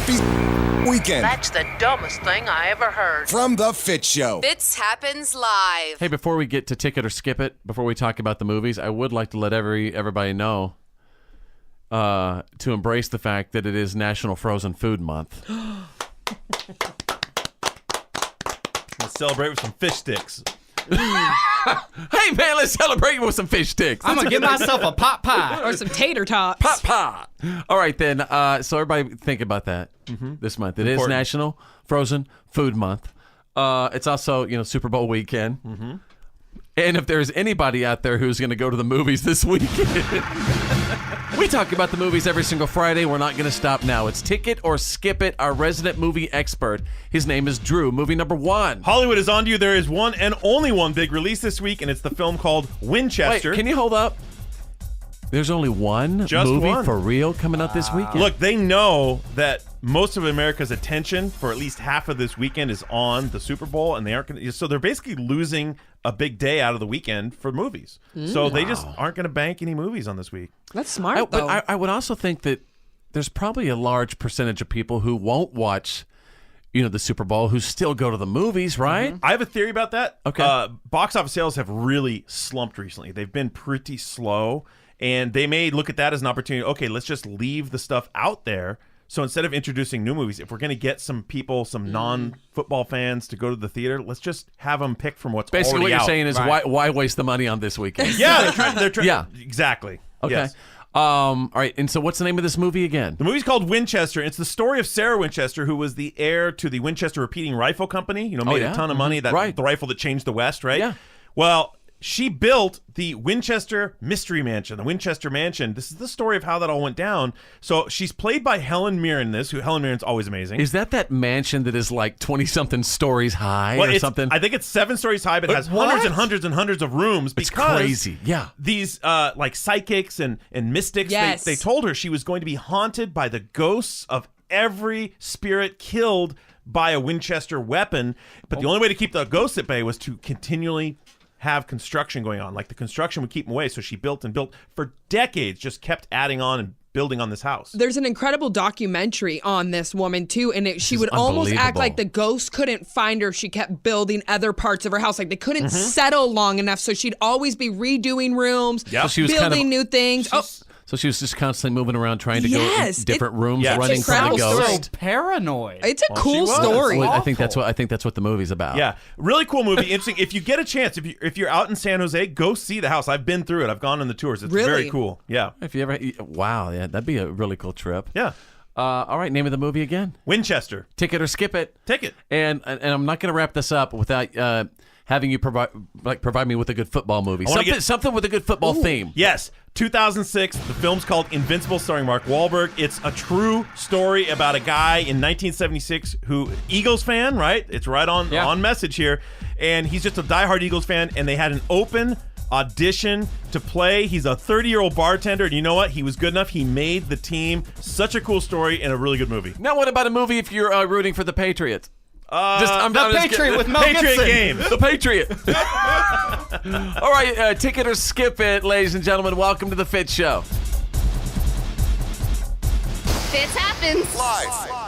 happy weekend. That's the dumbest thing I ever heard. From The Fit Show. Fitz happens live. Hey, before we get to Ticket or Skip It, before we talk about the movies, I would like to let everybody know to embrace the fact that it is National Frozen Food Month. Let's celebrate with some fish sticks. Hey, man, let's celebrate with some fish sticks. I'm going to give myself a pot pie. Or some tater tots. Pot. All right, then. So everybody think about that this month. It is National Frozen Food Month. It's also, Super Bowl weekend. Mm-hmm. And if there's anybody out there who's going to go to the movies this weekend, we talk about the movies every single Friday. We're not going to stop now. It's Ticket or Skip It, our resident movie expert. His name is Drew. Movie number 1. Hollywood is on to you. There is one and only one big release this week, and it's the film called Winchester. Wait, can you hold up? There's only one movie for real coming out this weekend. Look, they know that most of America's attention for at least half of this weekend is on the Super Bowl, and they aren't going to. So they're basically losing a big day out of the weekend for movies. So they just aren't going to bank any movies on this week. That's smart, though. But I would also think that there's probably a large percentage of people who won't watch, the Super Bowl, who still go to the movies, right? I have a theory about that. Okay. Box office sales have really slumped recently. They've been pretty slow. And they may look at that as an opportunity. Okay, let's just leave the stuff out there. So instead of introducing new movies, if we're going to get some people, some non-football fans to go to the theater, let's just have them pick from what's Basically, already what you're out. saying is why waste the money on this weekend? Yeah, they're trying. Yeah. Exactly. Okay. Yes. All right. And so what's the name of this movie again? The movie's called Winchester. It's the story of Sarah Winchester, who was the heir to the Winchester Repeating Rifle Company. Made a ton of money. The rifle that changed the West, right? Yeah. Well, she built the Winchester Mystery Mansion, the Winchester Mansion. This is the story of how that all went down. So she's played by Helen Mirren. Helen Mirren's always amazing. Is that mansion that is like 20-something stories high or something? I think it's 7 stories high, but it has hundreds and hundreds and hundreds of rooms. It's crazy. Yeah. These like psychics and mystics, they told her she was going to be haunted by the ghosts of every spirit killed by a Winchester weapon. But the only way to keep the ghosts at bay was to continually have construction going on. Like the construction would keep them away. So she built and built for decades, just kept adding on and building on this house. There's an incredible documentary on this woman too, and she would almost act like the ghost couldn't find her if she kept building other parts of her house. Like they couldn't settle long enough, so she'd always be redoing rooms, building new things. So she was just constantly moving around trying to go in different rooms, running from the ghost. So paranoid. It's a cool story. I think that's what the movie's about. Yeah, really cool movie. Interesting. If you get a chance, if you're out in San Jose, go see the house. I've been through it. I've gone on the tours. It's very cool. Yeah. If you ever, that'd be a really cool trip. Yeah. All right, name of the movie again? Winchester. Ticket or Skip It. Ticket. And I'm not going to wrap this up without having you provide me with a good football movie. Something with a good football theme. Yes. 2006, the film's called Invincible, starring Mark Wahlberg. It's a true story about a guy in 1976 who, Eagles fan, right? It's right on message here. And he's just a diehard Eagles fan, and they had an open audition to play. He's a 30-year-old bartender, and you know what? He was good enough. He made the team. Such a cool story and a really good movie. Now, what about a movie if you're rooting for the Patriots? The Patriot with Mel Gibson. Game. The Patriot. All right, Ticket or Skip It, ladies and gentlemen. Welcome to the Fit Show. Fitz happens Live.